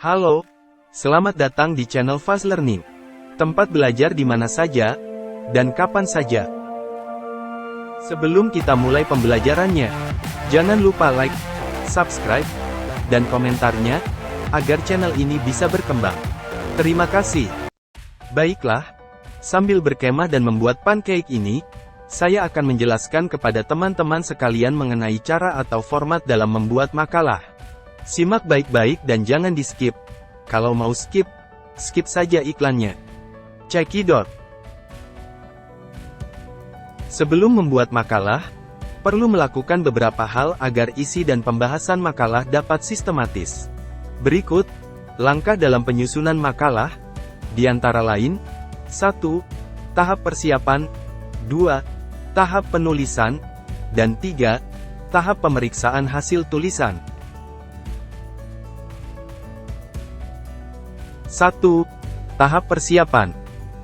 Halo, selamat datang di channel Fast Learning. Tempat belajar di mana saja, dan kapan saja. Sebelum kita mulai pembelajarannya, jangan lupa like, subscribe, dan komentarnya, agar channel ini bisa berkembang. Terima kasih. Baiklah, sambil berkemah dan membuat pancake ini, saya akan menjelaskan kepada teman-teman sekalian mengenai cara atau format dalam membuat makalah. Simak baik-baik dan jangan di-skip. Kalau mau skip, skip saja iklannya. Cekidot. Sebelum membuat makalah, perlu melakukan beberapa hal agar isi dan pembahasan makalah dapat sistematis. Berikut, langkah dalam penyusunan makalah, di antara lain, 1. Tahap persiapan, 2. Tahap penulisan, dan 3. Tahap pemeriksaan hasil tulisan. 1. Tahap persiapan.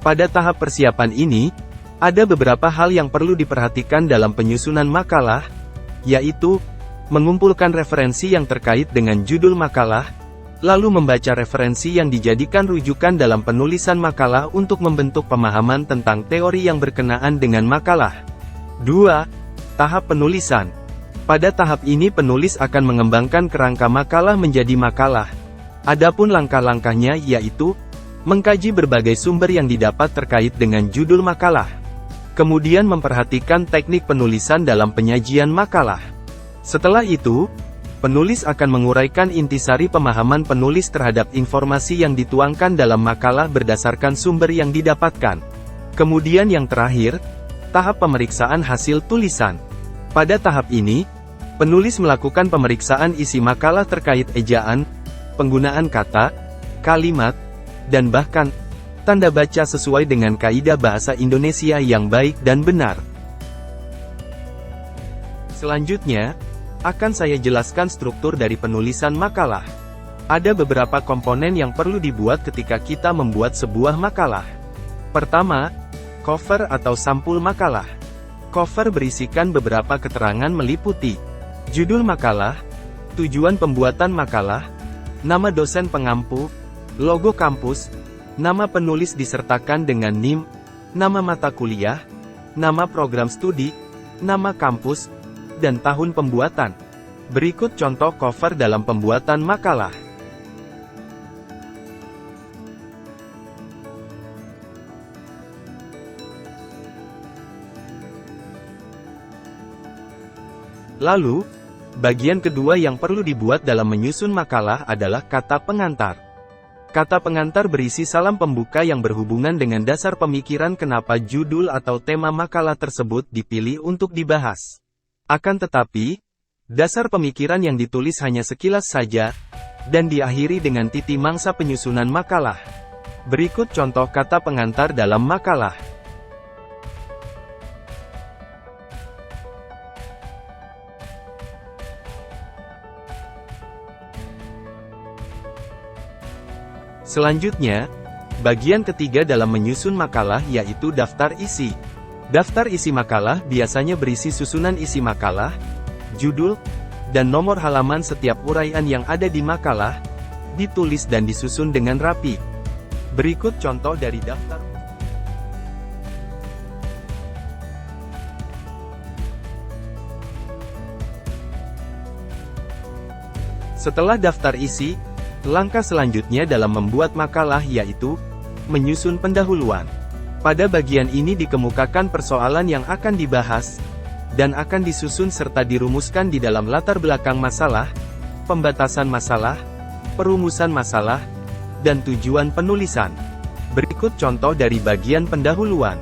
Pada tahap persiapan ini, ada beberapa hal yang perlu diperhatikan dalam penyusunan makalah, yaitu, mengumpulkan referensi yang terkait dengan judul makalah, lalu membaca referensi yang dijadikan rujukan dalam penulisan makalah untuk membentuk pemahaman tentang teori yang berkenaan dengan makalah. 2. Tahap penulisan. Pada tahap ini penulis akan mengembangkan kerangka makalah menjadi makalah. Adapun langkah-langkahnya yaitu, mengkaji berbagai sumber yang didapat terkait dengan judul makalah. Kemudian memperhatikan teknik penulisan dalam penyajian makalah. Setelah itu, penulis akan menguraikan intisari pemahaman penulis terhadap informasi yang dituangkan dalam makalah berdasarkan sumber yang didapatkan. Kemudian yang terakhir, tahap pemeriksaan hasil tulisan. Pada tahap ini, penulis melakukan pemeriksaan isi makalah terkait ejaan, penggunaan kata, kalimat, dan bahkan, tanda baca sesuai dengan kaidah bahasa Indonesia yang baik dan benar. Selanjutnya, akan saya jelaskan struktur dari penulisan makalah. Ada beberapa komponen yang perlu dibuat ketika kita membuat sebuah makalah. Pertama, cover atau sampul makalah. Cover berisikan beberapa keterangan meliputi judul makalah, tujuan pembuatan makalah, nama dosen pengampu, logo kampus, nama penulis disertakan dengan NIM, nama mata kuliah, nama program studi, nama kampus, dan tahun pembuatan. Berikut contoh cover dalam pembuatan makalah. Lalu, bagian kedua yang perlu dibuat dalam menyusun makalah adalah kata pengantar. Kata pengantar berisi salam pembuka yang berhubungan dengan dasar pemikiran kenapa judul atau tema makalah tersebut dipilih untuk dibahas. Akan tetapi, dasar pemikiran yang ditulis hanya sekilas saja, dan diakhiri dengan titi mangsa penyusunan makalah. Berikut contoh kata pengantar dalam makalah. Selanjutnya, bagian ketiga dalam menyusun makalah yaitu daftar isi. Daftar isi makalah biasanya berisi susunan isi makalah, judul, dan nomor halaman setiap uraian yang ada di makalah, ditulis dan disusun dengan rapi. Berikut contoh dari daftar. Setelah daftar isi, langkah selanjutnya dalam membuat makalah yaitu, menyusun pendahuluan. Pada bagian ini dikemukakan persoalan yang akan dibahas, dan akan disusun serta dirumuskan di dalam latar belakang masalah, pembatasan masalah, perumusan masalah, dan tujuan penulisan. Berikut contoh dari bagian pendahuluan.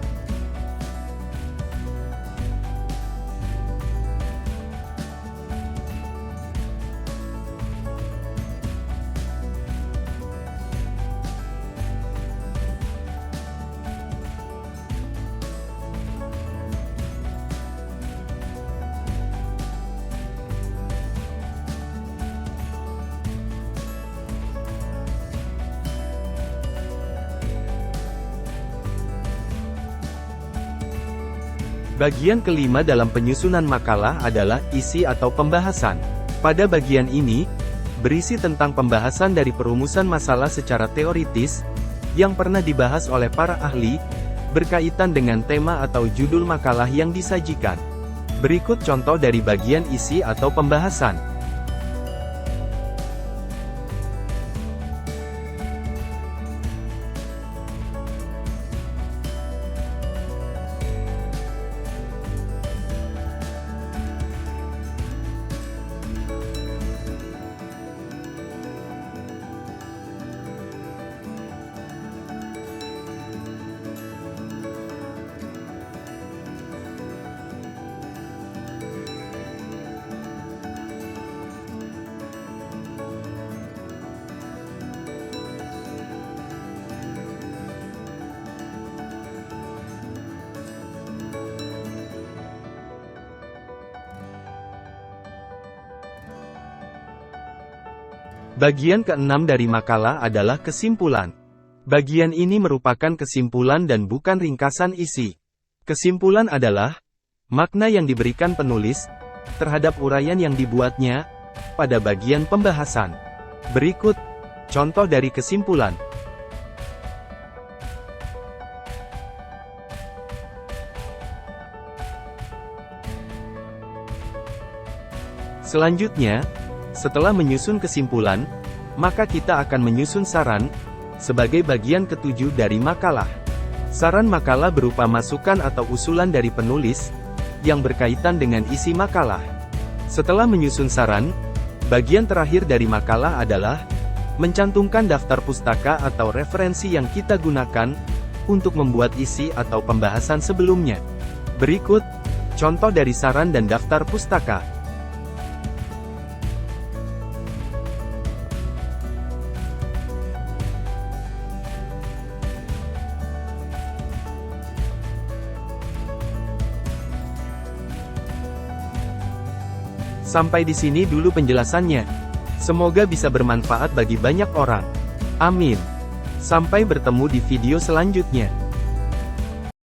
Bagian kelima dalam penyusunan makalah adalah isi atau pembahasan. Pada bagian ini, berisi tentang pembahasan dari perumusan masalah secara teoritis, yang pernah dibahas oleh para ahli, berkaitan dengan tema atau judul makalah yang disajikan. Berikut contoh dari bagian isi atau pembahasan. Bagian ke-6 dari makalah adalah kesimpulan. Bagian ini merupakan kesimpulan dan bukan ringkasan isi. Kesimpulan adalah makna yang diberikan penulis terhadap uraian yang dibuatnya pada bagian pembahasan. Berikut contoh dari kesimpulan. Selanjutnya, setelah menyusun kesimpulan, maka kita akan menyusun saran, sebagai bagian ke-7 dari makalah. Saran makalah berupa masukan atau usulan dari penulis, yang berkaitan dengan isi makalah. Setelah menyusun saran, bagian terakhir dari makalah adalah, mencantumkan daftar pustaka atau referensi yang kita gunakan, untuk membuat isi atau pembahasan sebelumnya. Berikut, contoh dari saran dan daftar pustaka. Sampai di sini dulu penjelasannya. Semoga bisa bermanfaat bagi banyak orang. Amin. Sampai bertemu di video selanjutnya.